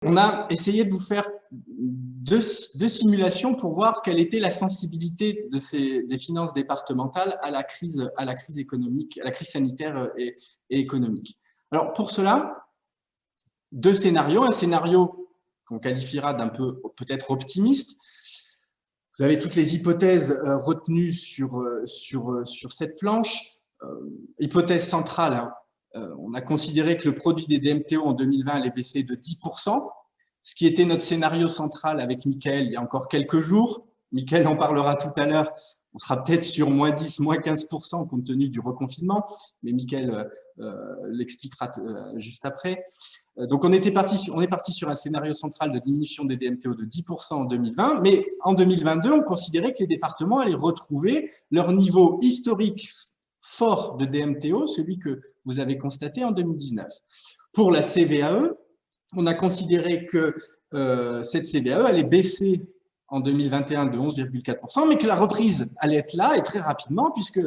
On a essayé de vous faire deux simulations pour voir quelle était la sensibilité des finances départementales à la crise économique, à la crise sanitaire et économique. Alors pour cela, deux scénarios. Un scénario qu'on qualifiera d'un peu peut-être optimiste. Vous avez toutes les hypothèses retenues sur cette planche. Hypothèse centrale, hein. On a considéré que le produit des DMTO en 2020 allait baisser de 10%, ce qui était notre scénario central avec Mickaël il y a encore quelques jours. Mickaël en parlera tout à l'heure. On sera peut-être sur moins 10, moins 15% compte tenu du reconfinement, mais Mickaël l'expliquera juste après. Donc on est parti sur un scénario central de diminution des DMTO de 10% en 2020, mais en 2022, on considérait que les départements allaient retrouver leur niveau historique fort de DMTO, celui que vous avez constaté en 2019. Pour la CVAE, on a considéré que cette CVAE allait baisser en 2021 de 11,4%, mais que la reprise allait être là et très rapidement, puisque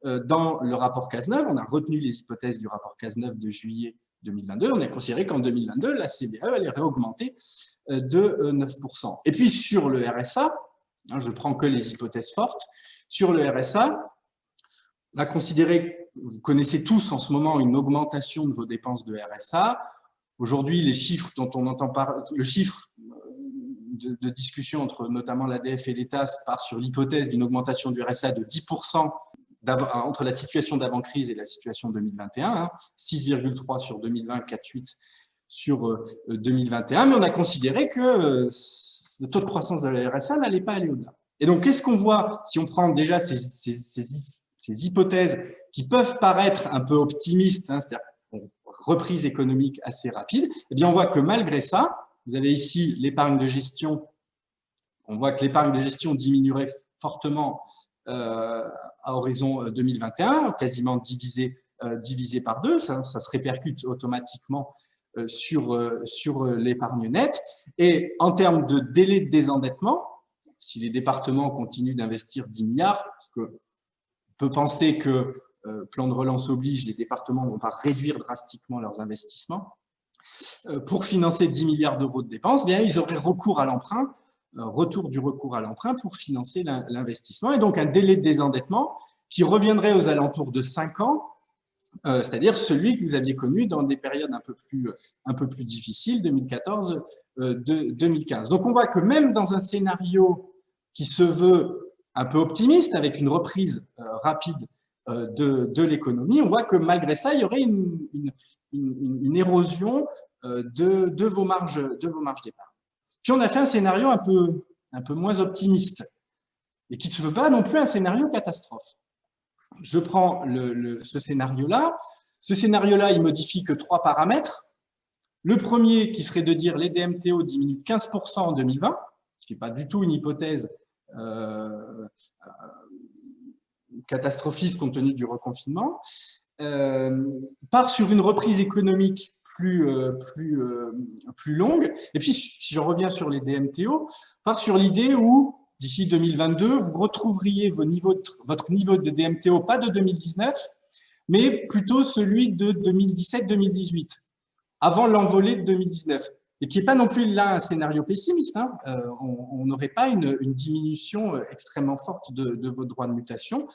dans le rapport Cazeneuve, on a retenu les hypothèses du rapport Cazeneuve de juillet 2022, on a considéré qu'en 2022, la CVAE allait réaugmenter de 9%. Et puis sur le RSA, hein, je prends que les hypothèses fortes, sur le RSA, on a considéré, vous connaissez tous en ce moment une augmentation de vos dépenses de RSA. Aujourd'hui, les chiffres dont on entend parler, le chiffre de discussion entre notamment l'ADF et l'État part sur l'hypothèse d'une augmentation du RSA de 10% entre la situation d'avant-crise et la situation 2021, hein, 6,3 sur 2020, 4,8 sur 2021, mais on a considéré que le taux de croissance de la RSA n'allait pas aller au-delà. Et donc, qu'est-ce qu'on voit si on prend déjà ces hypothèses qui peuvent paraître un peu optimistes, hein, c'est-à-dire reprise économique assez rapide, eh bien on voit que malgré ça, vous avez ici l'épargne de gestion, on voit que l'épargne de gestion diminuerait fortement à horizon 2021, quasiment divisé par deux, ça se répercute automatiquement sur l'épargne nette. Et en termes de délai de désendettement, si les départements continuent d'investir 10 milliards, parce qu'on peut penser que plan de relance oblige, les départements ne vont pas réduire drastiquement leurs investissements. Pour financer 10 milliards d'euros de dépenses, bien, ils auraient recours à l'emprunt, retour du recours à l'emprunt pour financer l'investissement. Et donc, un délai de désendettement qui reviendrait aux alentours de 5 ans, c'est-à-dire celui que vous aviez connu dans des périodes un peu plus difficiles, 2014-2015. Donc, on voit que même dans un scénario qui se veut un peu optimiste, avec une reprise rapide de l'économie, on voit que malgré ça, il y aurait une érosion de vos marges d'épargne. Puis on a fait un scénario un peu moins optimiste et qui ne se veut pas non plus un scénario catastrophe. Je prends ce scénario-là. Ce scénario-là, il modifie que 3 paramètres. Le premier qui serait de dire les DMTO diminuent 15% en 2020, ce qui n'est pas du tout une hypothèse catastrophiste compte tenu du reconfinement, part sur une reprise économique plus longue. Et puis, si je reviens sur les DMTO, part sur l'idée où, d'ici 2022, vous retrouveriez votre niveau de DMTO, pas de 2019, mais plutôt celui de 2017-2018, avant l'envolée de 2019. Et qui n'est pas non plus là un scénario pessimiste, hein. On n'aurait pas une diminution extrêmement forte de vos droits de mutation.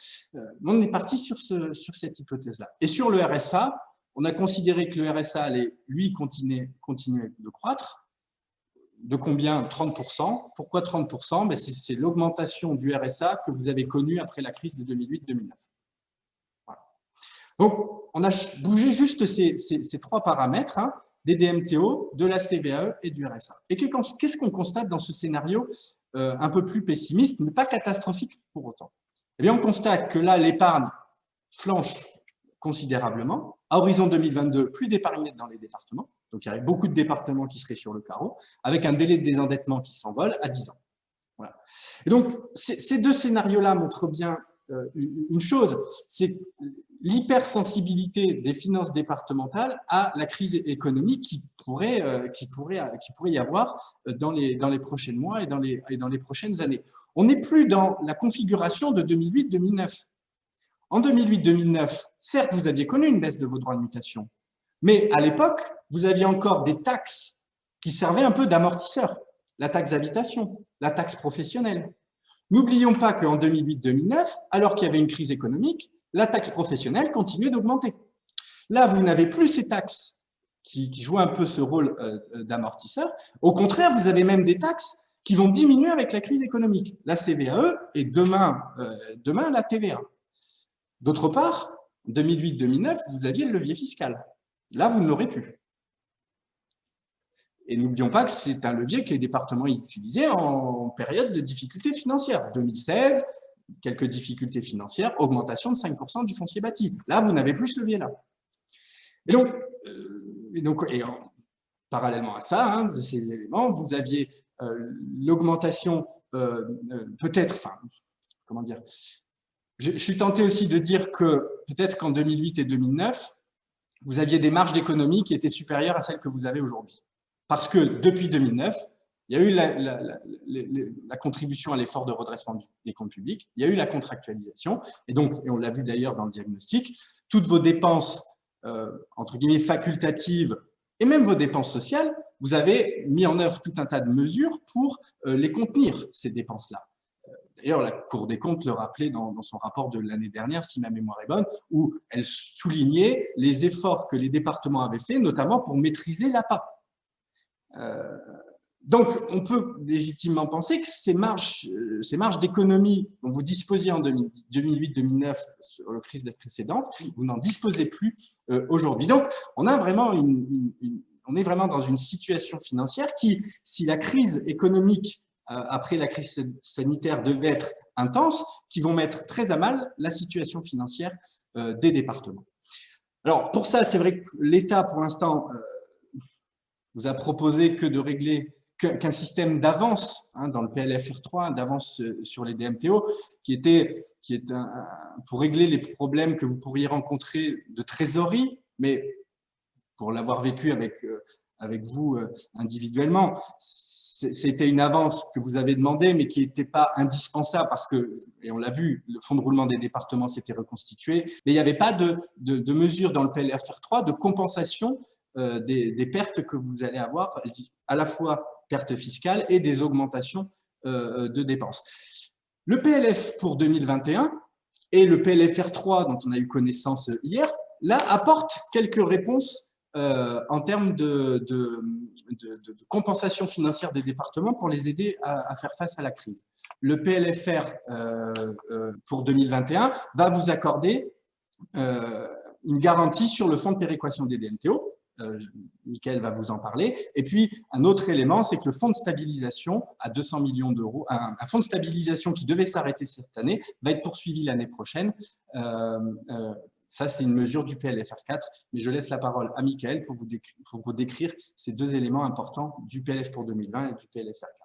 On est parti sur cette hypothèse-là. Et sur le RSA, on a considéré que le RSA allait, lui, continuer de croître. De combien? 30%. Pourquoi 30%? Ben c'est l'augmentation du RSA que vous avez connue après la crise de 2008-2009. Voilà. Donc, on a bougé juste ces 3 paramètres, hein, des DMTO, de la CVAE et du RSA. Et qu'est-ce qu'on constate dans ce scénario un peu plus pessimiste, mais pas catastrophique pour autant? Eh bien, on constate que là, l'épargne flanche considérablement. À horizon 2022, plus d'épargne nette dans les départements. Donc, il y aurait beaucoup de départements qui seraient sur le carreau, avec un délai de désendettement qui s'envole à 10 ans. Voilà. Et donc, ces deux scénarios-là montrent bien une chose, c'est l'hypersensibilité des finances départementales à la crise économique qui pourrait y avoir dans les prochains mois et dans les prochaines années. On n'est plus dans la configuration de 2008-2009. En 2008-2009, certes, vous aviez connu une baisse de vos droits de mutation, mais à l'époque, vous aviez encore des taxes qui servaient un peu d'amortisseur. La taxe d'habitation, la taxe professionnelle. N'oublions pas qu'en 2008-2009, alors qu'il y avait une crise économique, la taxe professionnelle continuait d'augmenter. Là, vous n'avez plus ces taxes qui jouent un peu ce rôle d'amortisseur. Au contraire, vous avez même des taxes qui vont diminuer avec la crise économique. La CVAE et demain la TVA. D'autre part, en 2008-2009, vous aviez le levier fiscal. Là, vous ne l'aurez plus. Et n'oublions pas que c'est un levier que les départements utilisaient en période de difficultés financières. 2016, quelques difficultés financières, augmentation de 5% du foncier bâti. Là, vous n'avez plus ce levier-là. Et parallèlement à ça, hein, de ces éléments, vous aviez l'augmentation peut-être, enfin, comment dire, je suis tenté aussi de dire que peut-être qu'en 2008 et 2009, vous aviez des marges d'économie qui étaient supérieures à celles que vous avez aujourd'hui. Parce que depuis 2009, il y a eu la contribution à l'effort de redressement des comptes publics, il y a eu la contractualisation, et donc, et on l'a vu d'ailleurs dans le diagnostic, toutes vos dépenses, entre guillemets, facultatives, et même vos dépenses sociales, vous avez mis en œuvre tout un tas de mesures pour les contenir, ces dépenses-là. D'ailleurs, la Cour des comptes le rappelait dans son rapport de l'année dernière, si ma mémoire est bonne, où elle soulignait les efforts que les départements avaient faits, notamment pour maîtriser l'APA. Donc, on peut légitimement penser que ces marges d'économie dont vous disposiez en 2008-2009 sur la crise précédente, vous n'en disposez plus aujourd'hui. Donc, on est vraiment dans une situation financière qui, si la crise économique après la crise sanitaire devait être intense, qui vont mettre très à mal la situation financière des départements. Alors, pour ça, c'est vrai que l'État, pour l'instant, vous a proposé que de régler qu'un système d'avance dans le PLFR 3, d'avance sur les DMTO, qui est pour régler les problèmes que vous pourriez rencontrer de trésorerie, mais pour l'avoir vécu avec vous individuellement, c'était une avance que vous avez demandée, mais qui n'était pas indispensable parce que, et on l'a vu, le fonds de roulement des départements s'était reconstitué, mais il n'y avait pas de mesure dans le PLFR 3 de compensation des pertes que vous allez avoir, à la fois pertes fiscales et des augmentations de dépenses. Le PLF pour 2021 et le PLFR 3 dont on a eu connaissance hier, là, apportent quelques réponses en termes de compensation financière des départements pour les aider à faire face à la crise. Le PLFR pour 2021 va vous accorder une garantie sur le fonds de péréquation des DMTO. Mickaël va vous en parler. Et puis, un autre élément, c'est que le fonds de stabilisation à 200 millions d'euros, un fonds de stabilisation qui devait s'arrêter cette année, va être poursuivi l'année prochaine. Ça, c'est une mesure du PLFR 4, mais je laisse la parole à Mickaël pour vous décrire ces deux éléments importants du PLF pour 2020 et du PLFR 4.